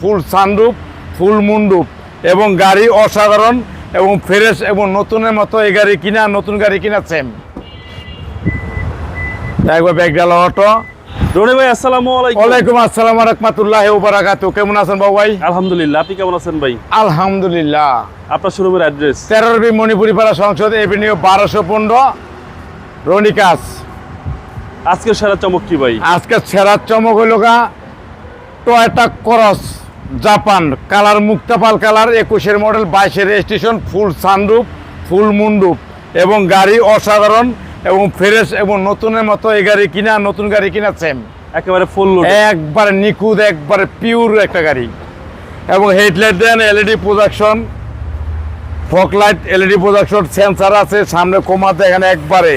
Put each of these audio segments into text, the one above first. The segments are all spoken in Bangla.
ফুল সানরুফ, ফুল মুন্ডুপ এবং গাড়ি অসাধারণ এবং ফ্রেশ এবং নতুনের মতো এই গাড়ি কিনা নতুন গাড়ি কিনা সেম। একবার ব্যাগডাল অটো। রনি ভাই আসসালামু আলাইকুম। ওয়ালাইকুম আসসালাম ওয়া রাহমাতুল্লাহি ওয়া বারাকাতুহু। কেমন আছেন বাবু ভাই? আলহামদুলিল্লাহ, আপনি কেমন আছেন ভাই? আলহামদুলিল্লাহ। আপনার শোরুমের অ্যাড্রেস? 13 মণিপুরি পাড়া সংসদ এভিনিউ 1215 রনিকাস। আজকের সেরা চমক কি ভাই? আজকে সেরা চমক হইল গা টয়োটা ক্রস জাপান কালার, মুক্তাপাল colour, 21 model, 22 registration, full sunroof, full মুন্ডুপ এবং গাড়ি অসাধারণ এবং ফ্রেশ এবং নতুনের মতো এই গাড়ি কিনা নতুন গাড়ি কিনা সেম। একেবারে ফুল লোড, একবারে নিখুঁত, একবারে পিওর একটা গাড়ি। এবং headlight then LED projection, fog light LED projection, sensor আছে সামনে কমাতে, এখানে একবারে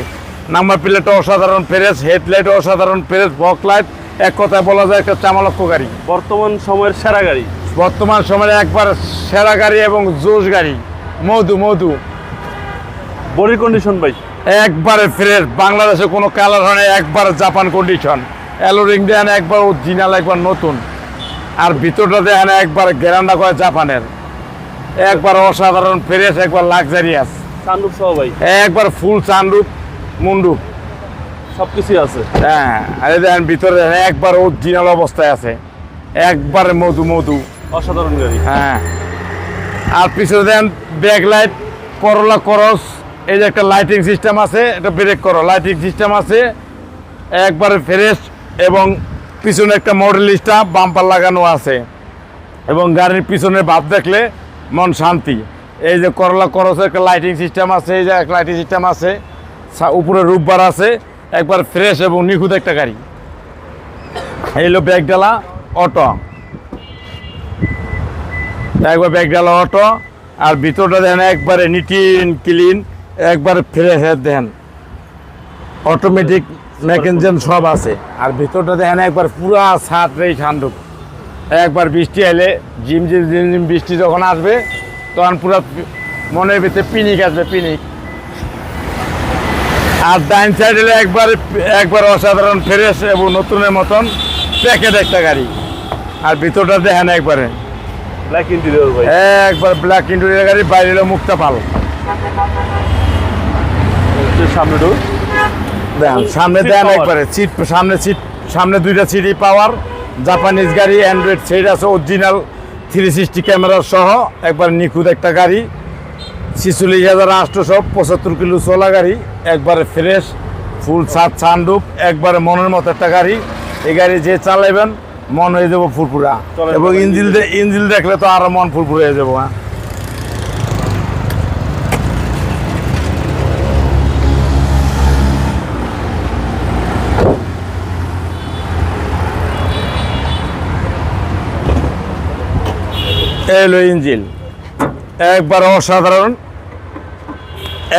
নাম্বার প্লেট অসাধারণ ফ্রেশ, হেডলাইট অসাধারণ ফ্রেশ, ফগ লাইট, এক কথায় বলা যায় একটা চামালক্ষ গাড়ি। বর্তমান সময়ের সেরা গাড়ি, বর্তমান সময়ে একবার সেরা গাড়ি এবং জোশ গাড়ি। মধু মধু বডির কন্ডিশন ভাই একবারে ফ্রেশ, বাংলাদেশে কোনো কালার হয় না, একবারে জাপান কন্ডিশন। অ্যালোরিং দেন একবার অরিজিনাল, একবার নতুন। আর ভিতরটা দেখেন একবার গ্যারান্টা করে জাপানের, একবার অসাধারণ ফ্রেশ, একবার লাক্সারিয়াস। সানরুফ সহ ভাই একবার ফুল সানরুফ মুন্ডুপ সবকিছুই আছে। হ্যাঁ, আর এই দেখেন ভিতরে দেখেন একবার অরিজিনাল অবস্থায় আছে, একবারে মধু মধু। অসাধারণ গাড়ি। হ্যাঁ, আর পিছনে দেন ব্যাক লাইট, করলা ক্রস, এই যে একটা লাইটিং সিস্টেম আছে, একটা ব্রেক করো লাইটিং সিস্টেম আছে, একবারে ফ্রেশ। এবং পিছনে একটা মডেল স্টাফ বাম্পার লাগানো আছে এবং গাড়ির পিছনের ভাব দেখলে মন শান্তি। এই যে করলা ক্রসের একটা লাইটিং সিস্টেম আছে, এই যে একটা লাইটিং সিস্টেম আছে, উপরে রূপবার আছে, একবার ফ্রেশ এবং নিখুঁত একটা গাড়ি। এই হলো ব্যাগডালা অটো, একবার ব্যাগডালা অটো। আর ভিতরটা দেখেন একবারে নিটিন ক্লিন, একবারে ফ্রেশ দেখেন, অটোমেটিক মেকানিজম সব আছে। আর ভিতরটা দেখেন একবার পুরা ছাদ রে ঠান্ডুক, একবার বৃষ্টি এলে ঝিম ঝিম ঝিম ঝিম বৃষ্টি যখন আসবে তখন পুরো মনের ভিতরে পিনিক আসবে, পিনিক। আর ডাইন সাইড এলে একবার অসাধারণ ফ্রেশ এবং নতুনের মতন প্যাকেট একটা গাড়ি। আর ভিতরটা দেখেন একবারে ব্ল্যাক ইন্টেরিয়র ভাই, একবার ব্ল্যাক ইন্টেরিয়র গাড়ি, বাইরে হলো মুক্তাপাল। সামনে ডোর দেখেন সামনে দেন একবারে সিট, সামনে দুইটা সিটি পাওয়ার, জাপানিজ গাড়ি, অ্যান্ড্রয়েড সেট আছে, অরিজিনাল 360 ক্যামেরা সহ, একবার নিখুঁত একটা গাড়ি। 46,800, 75 কিলো চলা গাড়ি, একবারে ফ্রেশ, ফুল সানরুফ, একবারে মনের মতো একটা গাড়ি। এই গাড়ি যে চালাইবেন মন হয়ে যাবো ফুরফুরা, এবং ইঞ্জিল দেখলে তো আরো মন ফুরফুরে হয়ে যাবো। হ্যাঁ, এলো ইঞ্জিল একবার অসাধারণ,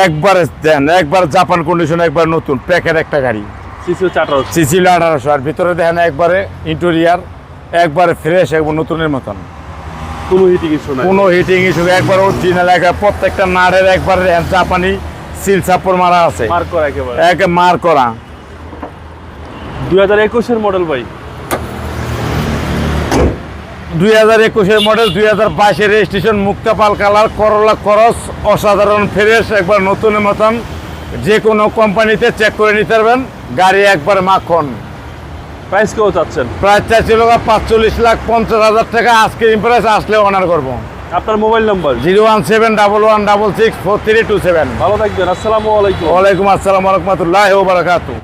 একবারে দেন একবার জাপান কন্ডিশন, একবার নতুন প্যাকেট একটা গাড়ি। CC 1800, CC 1800। আর ভিতরে দেখেন একবারে ইন্টেরিয়ার একবারে ফ্রেশ এবং নতুনের মতন, কোনো হিটিং ইস্যু নাই, কোনো হিটিং ইস্যু, একবার অরিজিনাল, একবার প্রত্যেকটা নাড়ের একবারে জাপানি সিল চাপড় মারা আছে, মার্ক করা একেবারে মার করা। 2021 এর মডেল ভাই, 2021 মডেল, 2022 রেজিস্ট্রেশন, মুক্তাপাল কালার, করলা ক্রস, অসাধারণ ফ্রেশ, একবার নতুনের মতন। যে কোনো কোম্পানিতে চেক করে নিতে পারবেন, গাড়ি একবার মাখন। প্রাইস কেউ চাচ্ছেন? প্রাইস চাইছিল 45,50,000 টাকা। আজকের প্রাইস আসলে অনার করবো। আপনার মোবাইল নাম্বার? 01711664327। ভালো থাকবেন, আসসালামু আলাইকুম। ওয়ালাইকুম আসসালাম ওয়া রাহমাতুল্লাহি ওয়া বারাকাতুহু।